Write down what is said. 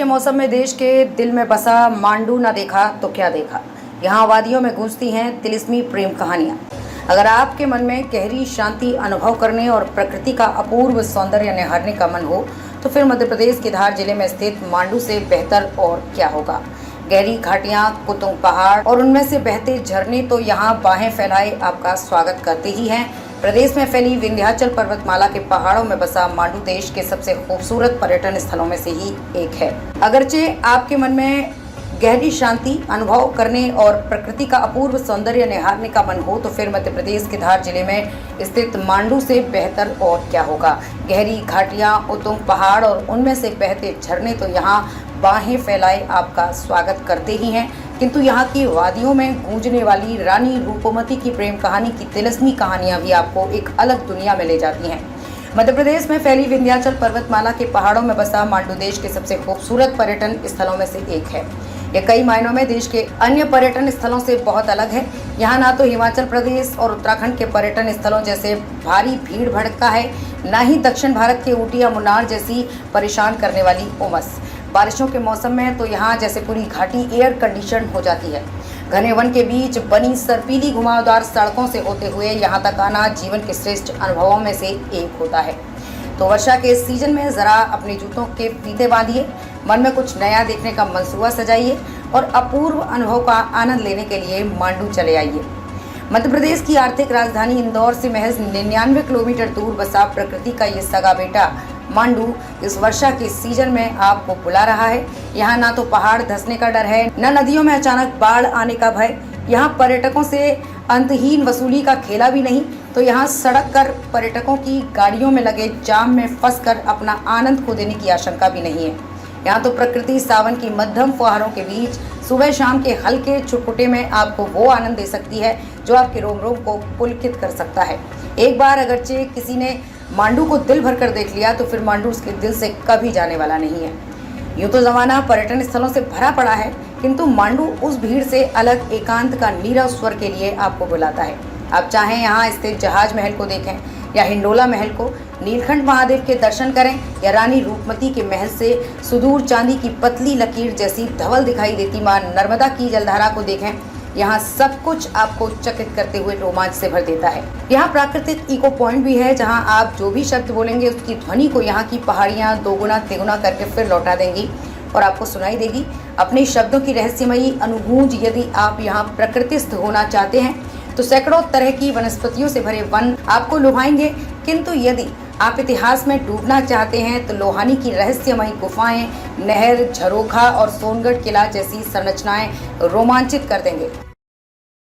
के मौसम में देश के दिल में बसा मांडू न देखा तो क्या देखा। यहाँ वादियों में गूंजती हैं तिलिस्मी प्रेम कहानियाँ। अगर आपके मन में गहरी शांति अनुभव करने और प्रकृति का अपूर्व सौंदर्य निहारने का मन हो तो फिर मध्य प्रदेश के धार जिले में स्थित मांडू से बेहतर और क्या होगा। गहरी घाटियाँ, कुतुंग पहाड़ और उनमें से बहते झरने तो यहाँ बाहें फैलाए आपका स्वागत करते ही हैं। प्रदेश में फैली विंध्याचल पर्वतमाला के पहाड़ों में बसा मांडू देश के सबसे खूबसूरत पर्यटन स्थलों में से ही एक है। अगरचे आपके मन में गहरी शांति अनुभव करने और प्रकृति का अपूर्व सौंदर्य निहारने का मन हो तो फिर मध्य प्रदेश के धार जिले में स्थित मांडू से बेहतर और क्या होगा। गहरी घाटियाँ, उतुंग पहाड़ और उनमें से बहते झरने तो यहाँ बाहें फैलाए आपका स्वागत करते ही हैं, किंतु यहाँ की वादियों में गूंजने वाली रानी रूपमती की प्रेम कहानी की तिलिस्मी कहानियाँ भी आपको एक अलग दुनिया में ले जाती हैं। मध्य प्रदेश में फैली विंध्याचल पर्वतमाला के पहाड़ों में बसा मांडू देश के सबसे खूबसूरत पर्यटन स्थलों में से एक है। ये कई मायनों में देश के अन्य पर्यटन स्थलों से बहुत अलग है। यहाँ ना तो हिमाचल प्रदेश और उत्तराखंड के पर्यटन स्थलों जैसे भारी भीड़ भड़का है, ना ही दक्षिण भारत के ऊटी या मुन्नार जैसी परेशान करने वाली उमस। बारिशों के मौसम में तो यहाँ जैसे पूरी घाटी एयर कंडीशन हो जाती है। घने वन के बीच बनी सर्पीली घुमावदार सड़कों से होते हुए यहाँ तक आना जीवन के श्रेष्ठ अनुभवों में से एक होता है। तो वर्षा के सीजन में ज़रा अपने जूतों के फीते बांधिए, मन में कुछ नया देखने का मंसूबा सजाइए और अपूर्व अनुभव का आनंद लेने के लिए मांडू चले आइए। मध्य प्रदेश की आर्थिक राजधानी इंदौर से महज 99 किलोमीटर दूर बसा प्रकृति का ये सगा बेटा मांडू इस वर्षा के सीजन में आपको बुला रहा है। यहाँ ना तो पहाड़ धंसने का डर है, न नदियों में अचानक बाढ़ आने का भय। यहाँ पर्यटकों से अंतहीन वसूली का खेला भी नहीं, तो यहाँ सड़क कर पर्यटकों की गाड़ियों में लगे जाम में फंसकर अपना आनंद खो देने की आशंका भी नहीं है। यहाँ तो प्रकृति सावन की मध्यम फुहारों के बीच सुबह शाम के हल्के चुटपुटे में आपको वो आनंद दे सकती है जो आपके रोम रोम को पुलकित कर सकता है। एक बार अगरचे किसी ने मांडू को दिल भर कर देख लिया तो फिर मांडू उसके दिल से कभी जाने वाला नहीं है। यूँ तो ज़माना पर्यटन स्थलों से भरा पड़ा है, किंतु मांडू उस भीड़ से अलग एकांत का नीरव स्वर के लिए आपको बुलाता है। आप चाहें यहाँ स्थित जहाज महल को देखें या हिंडोला महल को, नीलकंठ महादेव के दर्शन करें या रानी रूपमती के महल से सुदूर चांदी की पतली लकीर जैसी धवल दिखाई देती मां नर्मदा की जलधारा को देखें, यहाँ सब कुछ आपको चकित करते हुए रोमांच से भर देता है। यहाँ प्राकृतिक इको पॉइंट भी है जहाँ आप जो भी शब्द बोलेंगे उसकी ध्वनि को यहाँ की पहाड़ियाँ दोगुना तिगुना करके फिर लौटा देंगी और आपको सुनाई देगी अपने शब्दों की रहस्यमयी अनुगूंज। यदि आप यहाँ प्रकृतिस्थ होना चाहते हैं तो सैकड़ों तरह की वनस्पतियों से भरे वन आपको लुभाएंगे, किंतु यदि आप इतिहास में डूबना चाहते हैं तो लोहानी की रहस्यमयी गुफाएं, नहर, झरोखा और सोनगढ़ किला जैसी संरचनाएं रोमांचित कर देंगे।